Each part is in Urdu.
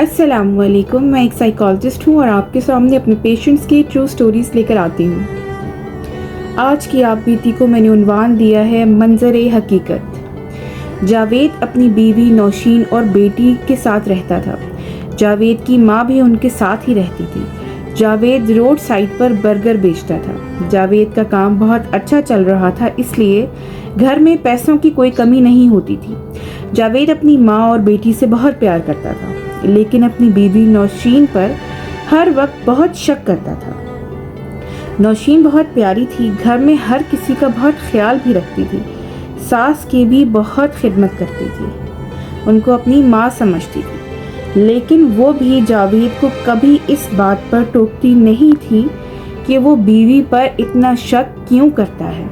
السلام علیکم، میں ایک سائیکالوجسٹ ہوں اور آپ کے سامنے اپنے پیشنٹس کی ٹرو سٹوریز لے کر آتی ہوں۔ آج کی آپ بیتی کو میں نے عنوان دیا ہے منظر حقیقت۔ جاوید اپنی بیوی نوشین اور بیٹی کے ساتھ رہتا تھا۔ جاوید کی ماں بھی ان کے ساتھ ہی رہتی تھی۔ جاوید روڈ سائڈ پر برگر بیچتا تھا۔ جاوید کا کام بہت اچھا چل رہا تھا، اس لیے گھر میں پیسوں کی کوئی کمی نہیں ہوتی تھی۔ جاوید اپنی ماں اور بیٹی سے بہت پیار کرتا تھا، لیکن اپنی بیوی نوشین پر ہر وقت بہت شک کرتا تھا۔ نوشین بہت پیاری تھی، گھر میں ہر کسی کا بہت خیال بھی رکھتی تھی، ساس کی بھی بہت خدمت کرتی تھی، ان کو اپنی ماں سمجھتی تھی۔ لیکن وہ بھی جاوید کو کبھی اس بات پر ٹوکتی نہیں تھی کہ وہ بیوی پر اتنا شک کیوں کرتا ہے۔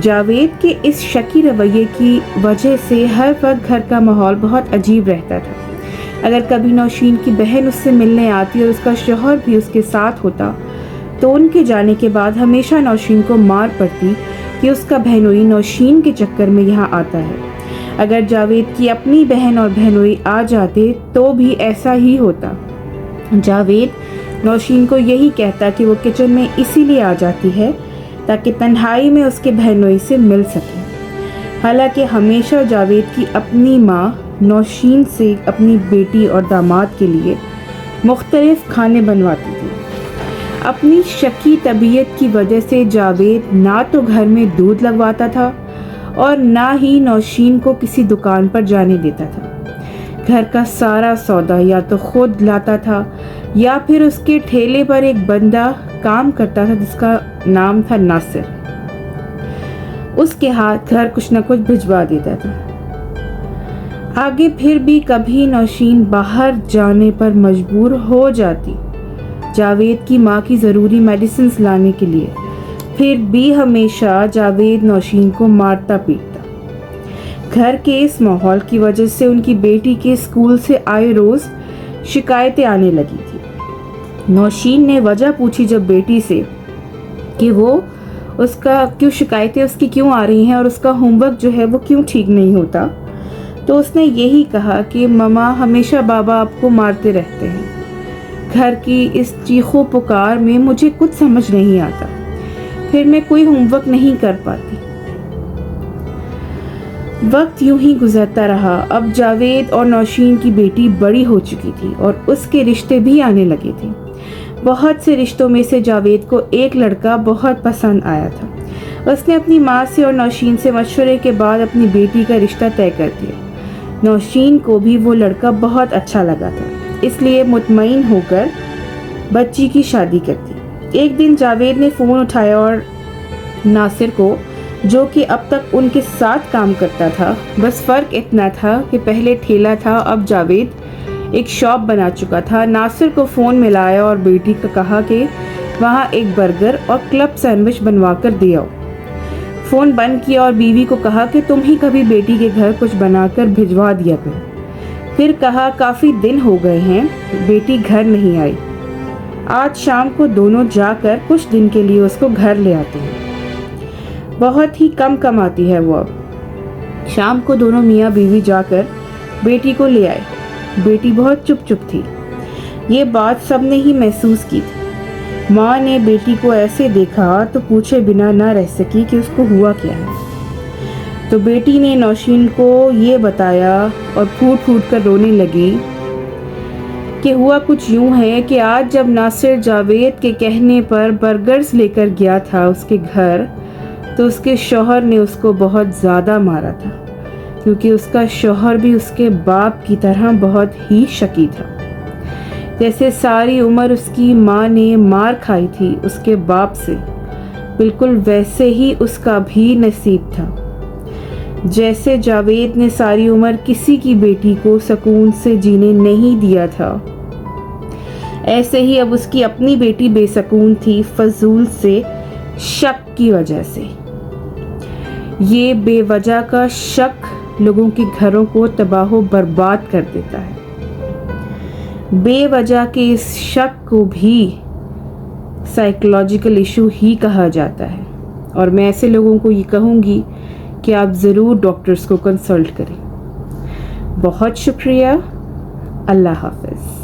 جاوید کے اس شکی رویے کی وجہ سے ہر وقت گھر کا ماحول بہت عجیب رہتا تھا۔ اگر کبھی نوشین کی بہن اس سے ملنے آتی اور اس کا شوہر بھی اس کے ساتھ ہوتا تو ان کے جانے کے بعد ہمیشہ نوشین کو مار پڑتی کہ اس کا بہنوئی نوشین کے چکر میں یہاں آتا ہے۔ اگر جاوید کی اپنی بہن اور بہنوئی آ جاتے تو بھی ایسا ہی ہوتا۔ جاوید نوشین کو یہی کہتا کہ وہ کچن میں اسی لیے آ جاتی ہے تاکہ تنہائی میں اس کے بہنوئی سے مل سکے۔ حالانکہ ہمیشہ جاوید کی اپنی ماں نوشین سے اپنی بیٹی اور داماد کے لیے مختلف کھانے بنواتی تھی۔ اپنی شکی طبیعت کی وجہ سے جاوید نہ تو گھر میں دودھ لگواتا تھا اور نہ ہی نوشین کو کسی دکان پر جانے دیتا تھا۔ گھر کا سارا سودا یا تو خود لاتا تھا یا پھر اس کے ٹھیلے پر ایک بندہ کام کرتا تھا جس کا نام تھا ناصر، اس کے ہاتھ گھر کچھ نہ کچھ بھجوا دیتا تھا۔ آگے پھر بھی کبھی نوشین باہر جانے پر مجبور ہو جاتی جاوید کی ماں کی ضروری میڈیسنز لانے کے لیے، پھر بھی ہمیشہ جاوید نوشین کو مارتا پیٹتا۔ گھر کے اس ماحول کی وجہ سے ان کی بیٹی کے اسکول سے آئے روز شکایتیں آنے لگی تھی۔ نوشین نے وجہ پوچھی جب بیٹی سے کہ وہ اس کا شکایتیں اس کی کیوں آ رہی ہیں اور اس کا ہوم ورک جو ہے وہ کیوں ٹھیک نہیں ہوتا، تو اس نے یہی کہا کہ ماما ہمیشہ بابا آپ کو مارتے رہتے ہیں۔ گھر کی اس چیخو پکار میں مجھے کچھ سمجھ نہیں آتا، پھر میں کوئی ہوم ورک نہیں کر پاتی۔ وقت یوں ہی گزرتا رہا۔ اب جاوید اور نوشین کی بیٹی بڑی ہو چکی تھی اور اس کے رشتے بھی آنے لگے تھے۔ بہت سے رشتوں میں سے جاوید کو ایک لڑکا بہت پسند آیا تھا۔ اس نے اپنی ماں سے اور نوشین سے مشورے کے بعد اپنی بیٹی کا رشتہ طے کر دیا۔ نوشین کو بھی وہ لڑکا بہت اچھا لگا تھا، اس لیے مطمئن ہو کر بچی کی شادی کر دی۔ ایک دن جاوید نے فون اٹھایا اور ناصر کو، جو کہ اب تک ان کے ساتھ کام کرتا تھا، بس فرق اتنا تھا کہ پہلے ٹھیلا تھا، اب جاوید ایک شاپ بنا چکا تھا، ناصر کو فون ملایا اور بیٹی کا کہا کہ وہاں ایک برگر اور کلب سینڈوچ بنوا کر دے آؤ۔ فون بند کیا اور بیوی کو کہا کہ تم ہی کبھی بیٹی کے گھر کچھ بنا کر بھجوا دیا کرو۔ پھر کہا کافی دن ہو گئے ہیں بیٹی گھر نہیں آئی، آج شام کو دونوں جا کر کچھ دن کے لیے اس کو گھر لے آتے ہیں۔ بہت ہی کم کماتی ہے وہ اب۔ شام کو دونوں میاں بیوی جا کر بیٹی کو لے آئے۔ بیٹی بہت چپ چپ تھی، یہ بات سب نے ہی محسوس کی تھی۔ ماں نے بیٹی کو ایسے دیکھا تو پوچھے بنا نہ رہ سکی کہ اس کو ہوا کیا ہے۔ تو بیٹی نے نوشین کو یہ بتایا اور پھوٹ پھوٹ کر رونے لگی کہ ہوا کچھ یوں ہے کہ آج جب ناصر جاوید کے کہنے پر برگرز لے کر گیا تھا اس کے گھر، تو اس کے شوہر نے اس کو بہت زیادہ مارا تھا، کیونکہ اس کا شوہر بھی اس کے باپ کی طرح بہت ہی شکی تھا۔ جیسے ساری عمر اس کی ماں نے مار کھائی تھی اس کے باپ سے، بالکل ویسے ہی اس کا بھی نصیب تھا۔ جیسے جاوید نے ساری عمر کسی کی بیٹی کو سکون سے جینے نہیں دیا تھا، ایسے ہی اب اس کی اپنی بیٹی بے سکون تھی، فضول سے شک کی وجہ سے۔ یہ بے وجہ کا شک لوگوں کے گھروں کو تباہ و برباد کر دیتا ہے۔ بے وجہ کے اس شک کو بھی سائیکولوجیکل ایشو ہی کہا جاتا ہے، اور میں ایسے لوگوں کو یہ کہوں گی کہ آپ ضرور ڈاکٹرز کو کنسلٹ کریں۔ بہت شکریہ، اللہ حافظ.